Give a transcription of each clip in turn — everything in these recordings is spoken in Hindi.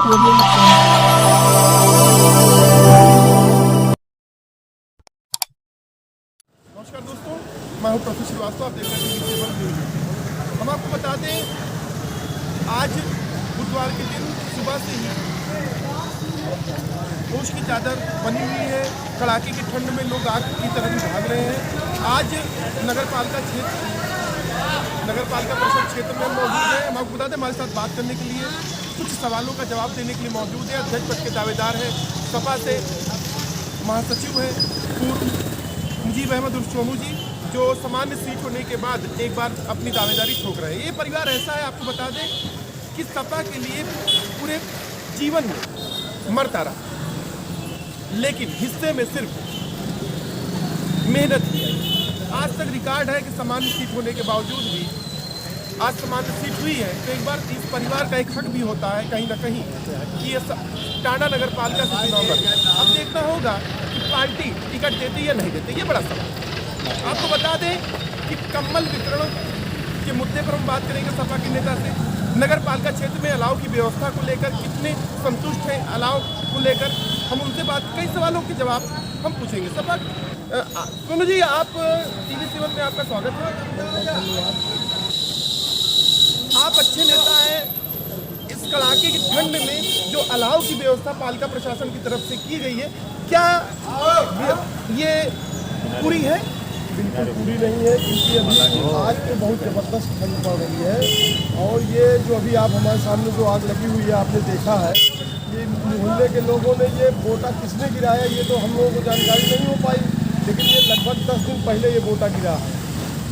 Audio नमस्कार दोस्तों, मैं हूं प्रोफेसर श्रीवास्तव। आप देख रहे हैं। हम आपको बता दें, आज बुधवार के दिन सुबह से ही ओश की चादर बनी हुई है। कड़ाके की ठंड में लोग आग की तरह भी भाग रहे हैं। आज नगर पालिका परिषद क्षेत्र में मौजूद है। हम आपको बता दें, हमारे साथ बात करने के लिए, कुछ सवालों का जवाब देने के लिए मौजूद है अध्यक्ष पद के दावेदार है, सपा से महासचिव है पूर्व मुजीब अहमद उर्फ चोमू जी, जो सामान्य सीट होने के बाद एक बार अपनी दावेदारी ठोक रहे हैं। ये परिवार ऐसा है, आपको बता दें, कि सपा के लिए पूरे जीवन में मरता रहा, लेकिन हिस्से में सिर्फ मेहनत की। आज तक रिकॉर्ड है कि सामान्य सीट होने के बावजूद भी आज सामान्य सीट हुई है, तो एक बार इस परिवार का एक हक भी होता है कहीं ना कहीं कि ये टांडा नगर पालिका से चुनाव लड़े। अब देखना होगा कि पार्टी टिकट देती या नहीं देती, ये बड़ा सवाल। आपको बता दें कि कम्बल वितरण के मुद्दे पर हम बात करेंगे सपा के नेता से। नगर पालिका क्षेत्र में अलाव की व्यवस्था को लेकर कितने संतुष्ट हैं, अलाव को लेकर हम उनसे बात, कई सवालों के जवाब हम पूछेंगे। सपा सोनू जी, आप TV7 में आपका स्वागत है। आप अच्छे नेता हैं। इस कड़ाके की ठंड में जो अलाव की व्यवस्था पालिका प्रशासन की तरफ से की गई है, क्या ये पूरी है? बिल्कुल पूरी नहीं है, क्योंकि अभी आज तो बहुत ज़बरदस्त ठंड पड़ रही है। और ये जो अभी आप हमारे सामने जो आग लगी हुई है, आपने देखा है, ये मोहल्ले के लोगों ने ये बोटा किसने गिराया, ये तो हम लोगों को जानकारी नहीं हो पाई, लेकिन ये लगभग 10 दिन पहले ये बोटा गिरा है।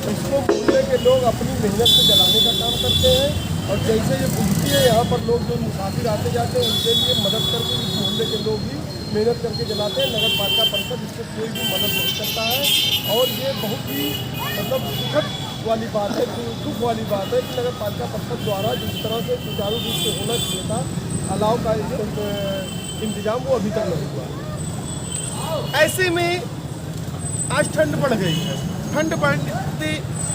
इसको मोहल्ले के लोग अपनी मेहनत से जलाने का काम करते हैं। और जैसे ये बुझती है, यहाँ पर लोग जो मुसाफिर आते जाते हैं उनके लिए मदद करके इस मोहल्ले के लोग भी मेहनत करके जलाते हैं। नगर पालिका परिषद इससे कोई भी मदद नहीं करता है। और ये बहुत ही मतलब दुखद वाली बात है, दुख वाली बात है कि नगर पालिका परिषद द्वारा जिस तरह से सुचारू रूप से होना चाहिए था, अलाव का इंतजाम वो अभी तक नहीं हुआ। ऐसे में आज ठंड बढ़ गई है। ठंड बढ़ते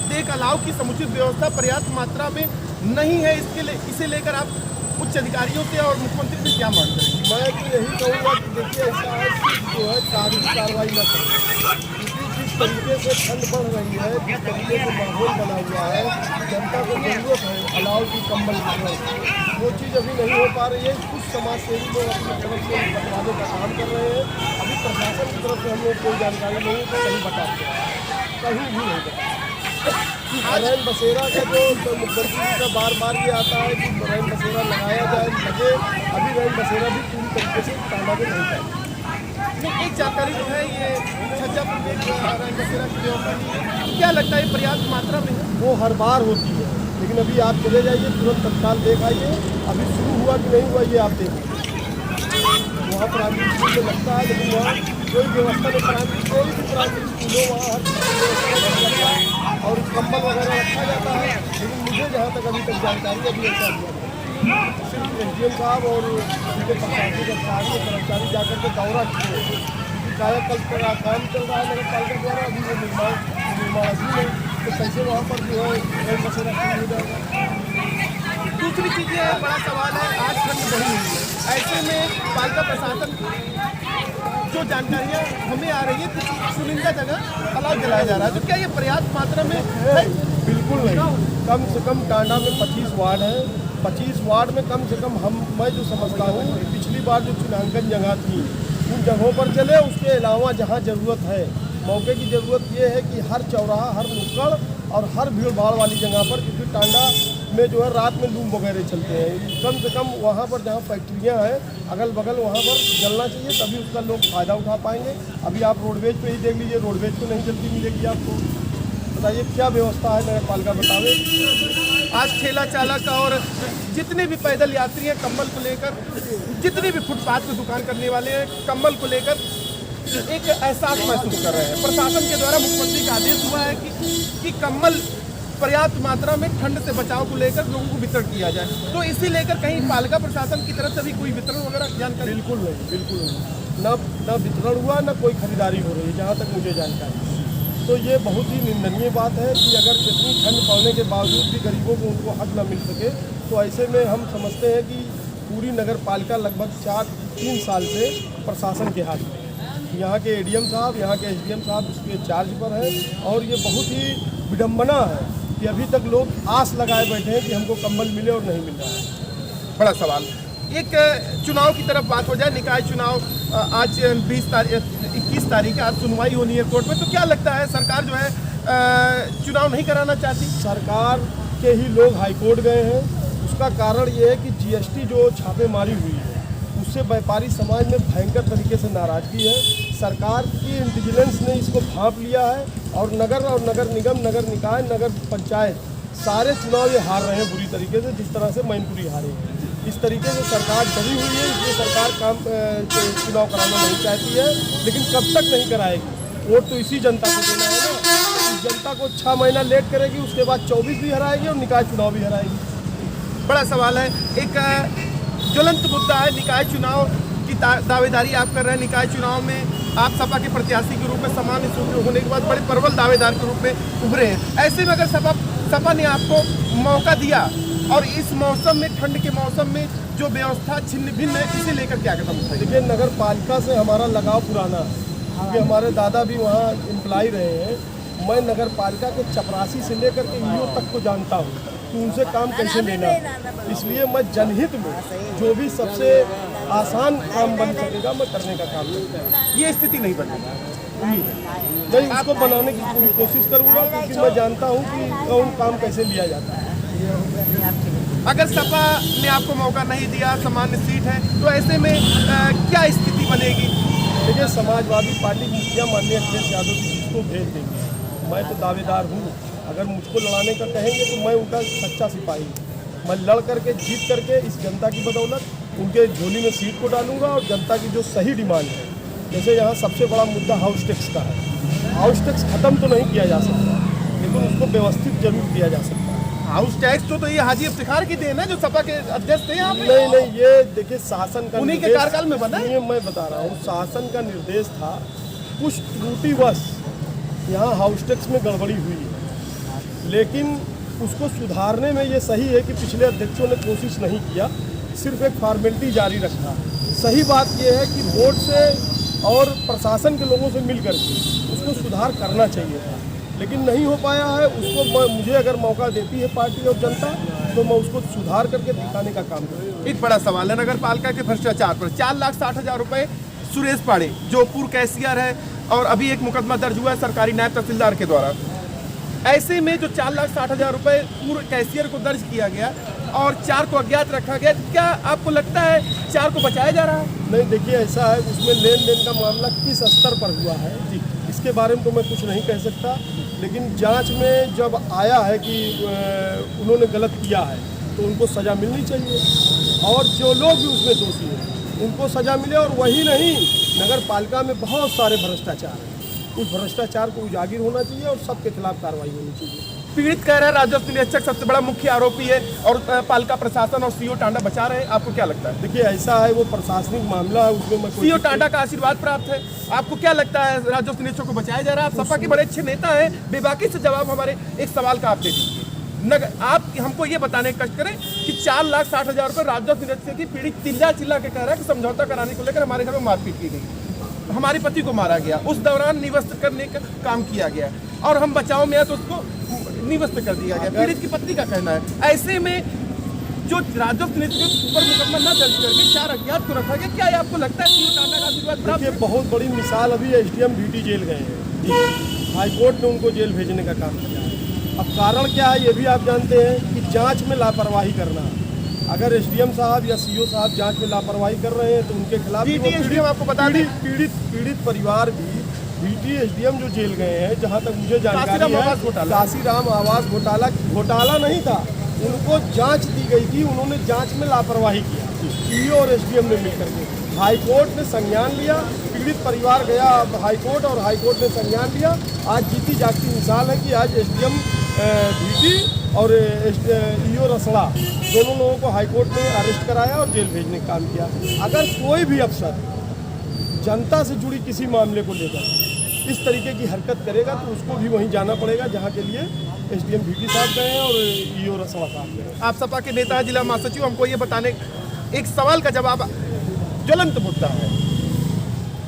देख अलाव की समुचित व्यवस्था पर्याप्त मात्रा में नहीं है। इसे लेकर आप उच्च अधिकारियों से और मुख्यमंत्री से क्या मांग करेंगे? मैं तो यही कहूँगा कि देखिए, ऐसा है कि जो है कानूनी कार्रवाई न करें, क्योंकि जिस तरीके से ठंड बढ़ रही है, जिस तरीके से माहौल बना हुआ है, जनता को जरूरत है अलाव की, कम्बल की, वो चीज़ अभी नहीं हो पा रही है। कुछ समाज सेवी लोग अपनी तरफ से बटवाने का काम कर रहे हैं। अभी प्रशासन की तरफ से हम लोग कोई जानकारी नहीं है, कहीं बताते हैं, कहीं भी नहीं बताते। रैन बसेरा का जो मुख्यमंत्री जी का बार बार ये आता है कि रैन बसेरा लगाया जाए, लगे, अभी रैन बसेरा भी पूरी तरीके से टांडा में नहीं पाए। एक जानकारी जो है, ये छज्जापुर में रैन बसेरा की व्यवस्था की है, क्या लगता है पर्याप्त मात्रा में है? वो हर बार होती है, लेकिन अभी आप चले जाइए, तुरंत तत्काल देख आइए, अभी शुरू हुआ कि नहीं हुआ ये आप देखिए। वहाँ प्राइमरी स्कूल में लगता है, लेकिन वहाँ कोई व्यवस्था नहीं। प्राइमरी कोई भी प्राइमरी स्कूल हो, वहाँ हर चीज़ की व्यवस्था लगता है और कम्बल वगैरह रखा जाता है। लेकिन मुझे जहाँ तक अभी तक जानकारी अभी ऐसा हुआ, सिर्फ SDM साहब और उनके प्रशासनिक अधिकारी कर्मचारी जाकर के दौरा किए, क्योंकि कायाकल्प का काम चल रहा है नगर पालिका द्वारा, अभी वो निर्माणाधीन है, तो कैसे वहाँ पर जो है रैन बसेरा शुरू हो जाएगा। दूसरी चीज़ ये बड़ा सवाल है, आज ठंड बढ़ी हुई है, ऐसे में पालिका प्रशासन जो जानकारियाँ हमें आ रही है कि चुनिंदा जगह अलाव जलाया जा रहा है, तो क्या ये पर्याप्त मात्रा में है? बिल्कुल नहीं। कम से कम टांडा में 25 वार्ड है। 25 वार्ड में कम से कम मैं जो समझता हूँ, पिछली बार जो चिन्हांकन जगह थी उन जगहों पर चले। उसके अलावा जहाँ ज़रूरत है, मौके की ज़रूरत ये है कि हर चौराहा, हर नुक्कड़ और हर भीड़ भाड़ वाली जगह पर, क्योंकि टांडा में जो है रात में लूम वगैरह चलते हैं, कम से कम वहाँ पर जहाँ फैक्ट्रियाँ हैं अगल बगल, वहाँ पर जलना चाहिए, तभी उसका लोग फ़ायदा उठा पाएंगे। अभी आप रोडवेज पे ही देख लीजिए, रोडवेज तो नहीं जल्दी मिलेगी आपको। बताइए क्या व्यवस्था है नगर पालिका बतावे। आज ठेला चालक और जितने भी पैदल यात्री हैं, कम्बल को लेकर, जितने भी फुटपाथ पर दुकान करने वाले हैं, कम्बल को लेकर एक एहसास महसूस कर रहे हैं। प्रशासन के द्वारा मुख्यमंत्री का आदेश हुआ है कि कम्बल पर्याप्त मात्रा में ठंड से बचाव को लेकर लोगों को वितरण किया जाए, तो इसी लेकर कहीं पालिका प्रशासन की तरफ से भी कोई वितरण वगैरह जानकारी? बिल्कुल नहीं, बिल्कुल नहीं। न वितरण हुआ, न कोई खरीदारी हो रही है जहाँ तक मुझे जानकारी। तो ये बहुत ही निंदनीय बात है कि अगर इतनी ठंड पड़ने के बावजूद भी गरीबों को उनको हक न मिल सके, तो ऐसे में हम समझते हैं कि पूरी नगर पालिका लगभग 3 साल से प्रशासन के हाथ में है। यहाँ के एडीएम साहब, यहाँ के एसडीएम साहब उसके चार्ज पर हैं और ये बहुत ही विडम्बना है कि अभी तक लोग आस लगाए बैठे हैं कि हमको कंबल मिले और नहीं मिल रहा है। बड़ा सवाल। एक चुनाव की तरफ बात हो जाए, निकाय चुनाव आज 21 तारीख है, आज सुनवाई होनी है कोर्ट में, तो क्या लगता है सरकार जो है चुनाव नहीं कराना चाहती? सरकार के ही लोग हाईकोर्ट गए हैं। उसका कारण ये है कि जीएसटी जो छापेमारी हुई है उससे व्यापारी समाज में भयंकर तरीके से नाराजगी है। सरकार की इंटेलिजेंस ने इसको भांप लिया है और नगर निगम, नगर निकाय, नगर पंचायत सारे चुनाव ये हार रहे हैं बुरी तरीके से, जिस तरह से मैनपुरी हारे हैं। इस तरीके से सरकार डरी हुई है, इसलिए सरकार चुनाव कराना नहीं चाहती है, लेकिन कब तक नहीं कराएगी? वोट तो इसी जनता को देना है ना। इस जनता को 6 महीना लेट करेगी, उसके बाद 24 भी हराएगी और निकाय चुनाव भी हराएगी। बड़ा सवाल है। एक ज्वलंत मुद्दा है निकाय चुनाव की दावेदारी आप कर रहे हैं। निकाय चुनाव में आप सपा के प्रत्याशी के रूप में सामान्य सूची होने के बाद बड़े प्रबल दावेदार के रूप में उभरे हैं। ऐसे में अगर सपा ने आपको मौका दिया और इस मौसम में, ठंड के मौसम में जो व्यवस्था छिन्न भिन्न है, इसे लेकर क्या कदम उठाएंगे? देखिए, नगर पालिका से हमारा लगाव पुराना है क्योंकि हमारे दादा भी वहाँ एम्प्लॉय रहे हैं। मैं नगर पालिका के चपरासी से लेकर के ईओ तक को जानता हूँ कि उनसे काम कैसे लेना है। इसलिए मैं जनहित में जो भी सबसे आसान काम बन सकेगा मैं करने का काम करूँगा। ये स्थिति नहीं बनेगी, मैं इसको बनाने की पूरी कोशिश करूँगा क्योंकि मैं जानता हूँ कि कौन काम कैसे लिया जाता है। अगर सपा ने आपको मौका नहीं दिया, सामान्य सीट है, तो ऐसे में क्या स्थिति बनेगी? देखिए, समाजवादी पार्टी मुखिया माननीय अखिलेश यादव जी इसको भेज देंगे। मैं तो दावेदार हूँ, अगर मुझको लड़ाने का कहेंगे तो मैं उनका सच्चा सिपाही हूँ। मैं लड़ करके, जीत करके इस जनता की बदौलत उनके झोली में सीट को डालूंगा और जनता की जो सही डिमांड है, जैसे यहाँ सबसे बड़ा मुद्दा हाउस टैक्स का है। हाउस टैक्स खत्म तो नहीं किया जा सकता, लेकिन उसको व्यवस्थित जरूर किया जा सकता है। हाउस टैक्स तो ये हाजी इफ्तिखार की देन है जो सपा के अध्यक्ष थे यहाँ पे। नहीं, ये देखिए शासन का उन्हीं के कार्यकाल में बना है। ये मैं बता रहा हूँ, शासन का निर्देश था। कुछ त्रुटिवश यहाँ हाउस टैक्स में गड़बड़ी हुई है, लेकिन उसको सुधारने में ये सही है कि पिछले अध्यक्षों ने कोशिश नहीं किया, सिर्फ एक फॉर्मेलिटी जारी रखा। सही बात यह है कि बोर्ड से और प्रशासन के लोगों से मिल करके उसको सुधार करना चाहिए था, लेकिन नहीं हो पाया है। उसको मुझे अगर मौका देती है पार्टी और जनता तो मैं उसको सुधार करके दिखाने का काम करूँगा। एक बड़ा सवाल है नगर पालिका के भ्रष्टाचार पर। 4,60,000 रुपये सुरेश पाड़े जो पूर्व कैशियर है और अभी एक मुकदमा दर्ज हुआ है सरकारी नायब तहसीलदार के द्वारा। ऐसे में जो 4,60,000 रुपये पूर्व कैशियर को दर्ज किया गया और 4 को अज्ञात रखा गया, क्या आपको लगता है 4 को बचाया जा रहा है? नहीं, देखिए ऐसा है, उसमें लेन देन का मामला किस स्तर पर हुआ है जी, इसके बारे में तो मैं कुछ नहीं कह सकता, लेकिन जांच में जब आया है कि उन्होंने गलत किया है तो उनको सज़ा मिलनी चाहिए और जो लोग भी उसमें दोषी हैं उनको सज़ा मिले। और वही नहीं, नगर पालिका में बहुत सारे भ्रष्टाचार हैं, उस भ्रष्टाचार को उजागर होना चाहिए और सबके खिलाफ कार्रवाई होनी चाहिए। पीड़ित कह रहा है राजस्व निरीक्षक सबसे बड़ा मुख्य आरोपी है और पालिका प्रशासन और सीओ टांडा बचा रहे हैं, आपको क्या लगता है? देखिए, ऐसा है, वो प्रशासनिक मामला है, उसमें मैं सीओ टांडा का आशीर्वाद प्राप्त है, आपको क्या लगता है राजस्व निरीक्षक को बचाया जा रहा है? आप सपा के बड़े अच्छे नेता हैं, बेबाकी से जवाब हमारे एक सवाल का आप दे दीजिए। आप हमको ये बताने का कष्ट करें कि 4,60,000 रुपये राजस्व निरीक्षक की पीड़ित चिल्ला के कह रहा है कि समझौता कराने को लेकर हमारे घर में मारपीट की गई, हमारे पति को मारा गया, उस दौरान निवस्त करने का काम किया गया और हम बचाव में आए तो उसको निवस्त कर दिया गया, पीड़ित की पत्नी का कहना है। ऐसे में जो राजस्व निरीक्षक पर मुकदमा न दर्ज करके 4 अज्ञात को रखा गया, क्या आपको लगता है सीओ टांडा का आशीर्वाद प्राप्त? ये बहुत बड़ी मिसाल, अभी एसडीएम भीटी जेल गए हैं, हाईकोर्ट ने उनको जेल भेजने का काम किया। अब कारण क्या है ये भी आप जानते हैं कि जांच में लापरवाही करना। अगर एसडीएम साहब या सीओ साहब जांच में लापरवाही कर रहे हैं तो उनके खिलाफ आपको बता दें पीड़ित परिवार भी बीटी एसडीएम जो जेल गए हैं, जहां तक मुझे जानकारी है, काशीराम आवास घोटाला नहीं था, उनको जांच दी गई थी, उन्होंने जांच में लापरवाही किया, ईओ और एसडीएम ने मिलकर के। हाईकोर्ट ने संज्ञान लिया, पीड़ित परिवार गया हाईकोर्ट और हाईकोर्ट ने संज्ञान लिया। आज जीती जागती मिसाल है कि आज एसडीएम भीटी और ईओ रसड़ा दोनों लोगों को हाईकोर्ट ने अरेस्ट कराया और जेल भेजने का काम किया। अगर कोई भी अफसर जनता से जुड़ी किसी मामले को लेकर इस तरीके की हरकत करेगा तो उसको भी वहीं जाना पड़ेगा जहां के लिए एसडीएम भीटी साहब गए हैं और ईओ रसड़ा साहब गए हैं। आप सपा के नेता जिला महासचिव, हमको ये बताने एक सवाल का जवाब, ज्वलंत मुद्दा है।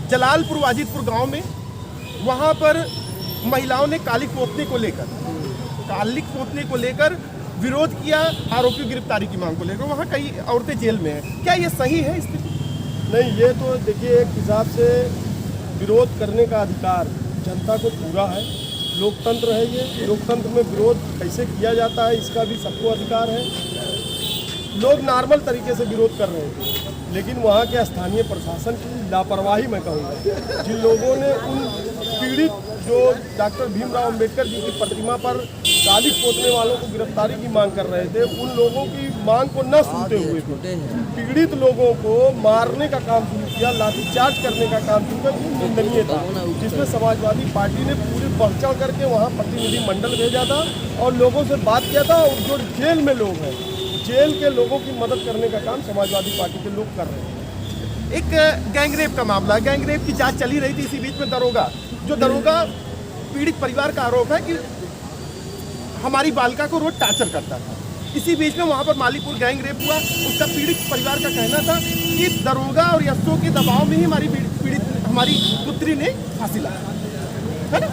जलालपुर वाजिदपुर गांव में वहां पर महिलाओं ने कालिक पोतने को लेकर विरोध किया, आरोपी गिरफ्तारी की मांग को लेकर। वहां कई औरतें जेल में हैं। क्या ये सही है स्थिति? नहीं, ये तो देखिए एक हिसाब से विरोध करने का अधिकार जनता को पूरा है। लोकतंत्र है ये, लोकतंत्र में विरोध कैसे किया जाता है इसका भी सबको अधिकार है। लोग नॉर्मल तरीके से विरोध कर रहे थे, लेकिन वहाँ के स्थानीय प्रशासन की लापरवाही मैं कहूँगा। जिन लोगों ने उन पीड़ित जो डॉक्टर भीमराव अंबेडकर जी की प्रतिमा पर कालिक पोतने वालों को गिरफ्तारी की मांग कर रहे थे, उन लोगों की मांग को न सुनते हुए पीड़ित लोगों को मारने का काम शुरू किया, लाठीचार्ज करने का काम शुरू किया, जो निंदनीय था। जिसमें समाजवादी पार्टी ने पूरे बढ़ चढ़ करके वहाँ प्रतिनिधि मंडल भेजा था और लोगों से बात किया था। और जो जेल में लोग हैं, जेल के लोगों की मदद करने का काम समाजवादी पार्टी के लोग कर रहे हैं। एक गैंगरेप का मामला, गैंगरेप की जांच चली रही थी। इसी बीच में दरोगा पीड़ित परिवार का आरोप है कि हमारी बालिका को रोज टार्चर करता था। इसी बीच में वहां पर मालीपुर गैंगरेप हुआ। उसका पीड़ित परिवार का कहना था कि दरोगा और एसओ के दबाव में ही हमारी पुत्री ने फांसी लगाई, है ना।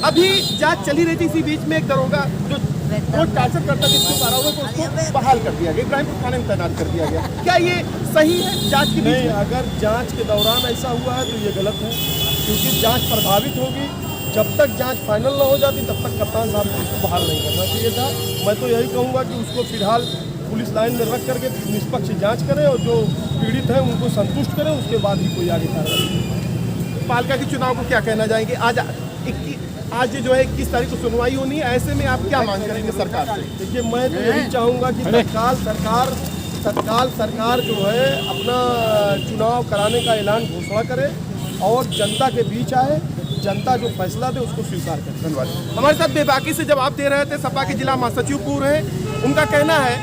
अभी जांच चली रही थी। इसी बीच में एक दरोगा जो रोज टार्चर करता था, जिसको कारावास को उसको बहाल कर दिया गया, इब्राहिमपुर थाने में तैनात कर दिया गया। क्या ये सही है जांच के बीच? नहीं, अगर जांच के दौरान ऐसा हुआ है तो ये गलत है, क्योंकि जांच प्रभावित होगी। जब तक जांच फाइनल ना हो जाती तब तक कप्तान साहब को उसको बहाल नहीं करना चाहिए था। मैं तो यही कहूँगा कि उसको फिलहाल पुलिस लाइन में रख करके निष्पक्ष जांच करें और जो पीड़ित हैं उनको संतुष्ट करें, उसके बाद ही कोई आगे कार्रवाई। पालिका के चुनाव को क्या कहना चाहेंगे? आज जो है 21 तारीख को सुनवाई होनी है, ऐसे में आप क्या मांग करेंगे सरकार से? देखिए, मैं तो यही चाहूँगा कि तत्काल सरकार जो है अपना चुनाव कराने का ऐलान घोषणा करे और जनता के बीच आए, जनता जो फैसला दे उसको स्वीकार करे। धन्यवाद। हमारे साथ बेबाकी से जवाब दे रहे थे सपा के जिला महासचिव पूर्व हैं। उनका कहना है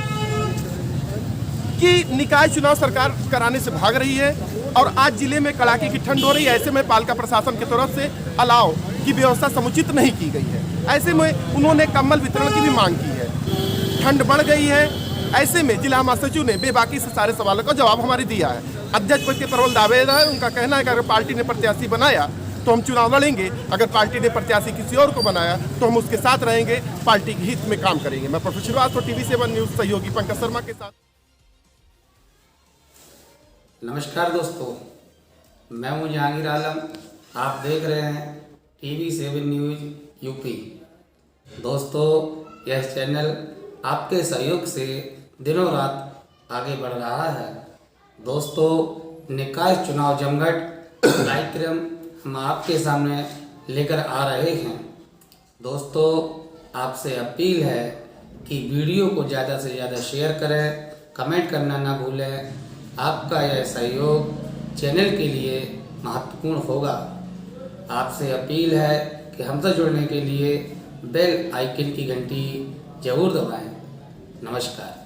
कि निकाय चुनाव सरकार कराने से भाग रही है और आज जिले में कड़ाके की ठंड हो रही है। ऐसे में पालिका प्रशासन की तरफ से अलाव की व्यवस्था समुचित नहीं की गई है। ऐसे में उन्होंने कंबल वितरण की भी मांग की है। ठंड बढ़ गई है। ऐसे में जिला महासचिव ने बेबाकी से सारे सवालों का जवाब हमारे दिया है। अध्यक्ष पद के प्रबल दावेदार, उनका कहना है कि अगर पार्टी ने प्रत्याशी बनाया तो हम चुनाव लड़ेंगे, अगर पार्टी ने प्रत्याशी किसी और को बनाया तो हम उसके साथ रहेंगे, पार्टी के हित में काम करेंगे। मैं प्रोफेसर श्रीवास्तव, TV7 न्यूज सहयोगी पंकज शर्मा के साथ। नमस्कार दोस्तों, मैं हूं जहांगीर आलम। आप देख रहे हैं TV7 न्यूज यूपी। दोस्तों, यह चैनल आपके सहयोग से दिनों रात आगे बढ़ रहा है। दोस्तों, निकाय चुनाव जमघट कार्यक्रम हम आपके सामने लेकर आ रहे हैं। दोस्तों, आपसे अपील है कि वीडियो को ज़्यादा से ज़्यादा शेयर करें, कमेंट करना ना भूलें। आपका यह सहयोग चैनल के लिए महत्वपूर्ण होगा। आपसे अपील है कि हमसे जुड़ने के लिए बेल आइकन की घंटी जरूर दबाएं। नमस्कार।